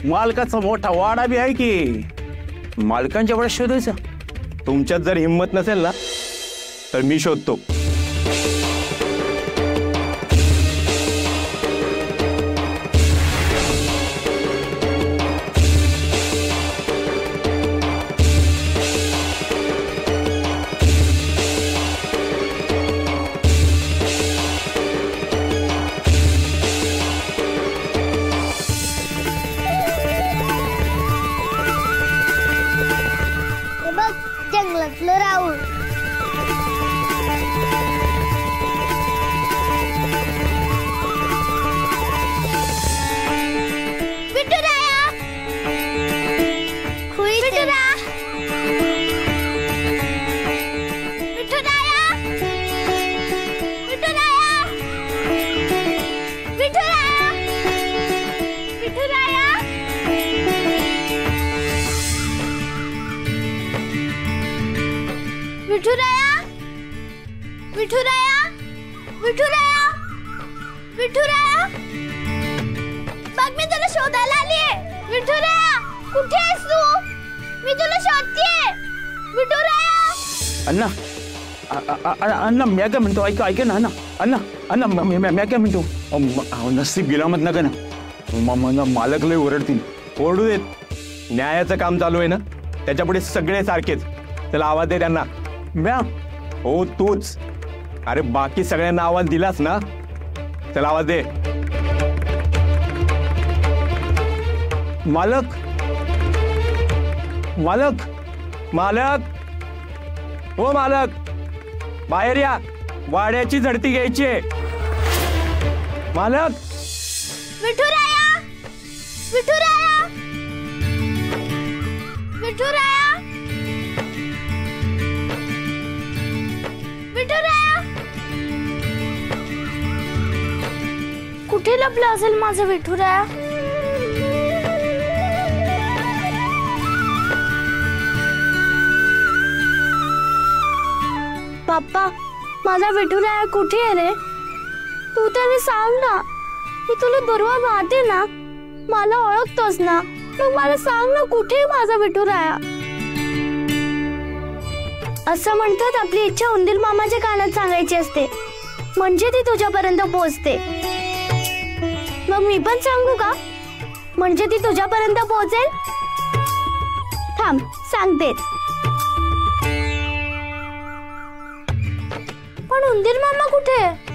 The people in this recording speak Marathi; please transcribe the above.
मालकाचा मोठा वाडा बी आहे की. मालकांच्या वेळेस शोधायचं. तुमच्यात जर हिंमत नसेल ना तर मी शोधतो. जंगलातलं राहून विठुराया विठुरा विठुराया विठुराया विठुराया विठुराया विठुराया विठुराया विठुराया विठुराया बघ मी तुला शोधायला आलीये. विठुराया कुठे आहेस तू? मी तुला शोधतेय. विठुराया. अण्णा अण्णा मी काय म्हणतो ऐका ना अण्णा अण्णा अण्णा मी काय म्हणतो नसीब गिरामत नका ना. मालक लय ओरडतील. ओरडू देत. न्यायाचं काम चालू आहे ना त्याच्यापुढे सगळे सारखेच. त्याला आवाज दे त्यांना. म्या हो तूच. अरे बाकी सगळ्यांना आवाज दिलास ना. चला आवाज दे. मालक मालक मालक. हो मालक बाहेर या. वाड्याची झडती घ्यायची आहे. मालक. विठुराया विठुराया विठुराया विठुराया. कुठे लपला असेल माझा विठुराया? पप्पा माझा विठुराया कुठे आहे रे? तू तरी सांग ना. मी तुला दुर्वा पाहते ना. मला ओळखतोस ना. मग मला सांग ना कुठे माझा विठुराया? असं म्हणतात आपली इच्छा उंदीर मामाच्या कानात सांगायची असते म्हणजे ती तुझ्यापर्यंत पोहोचते. मग मी पण सांगू का म्हणजे ती तुझ्यापर्यंत पोहोचेल? थांब सांगते. पण उंदीर मामा कुठे आहे?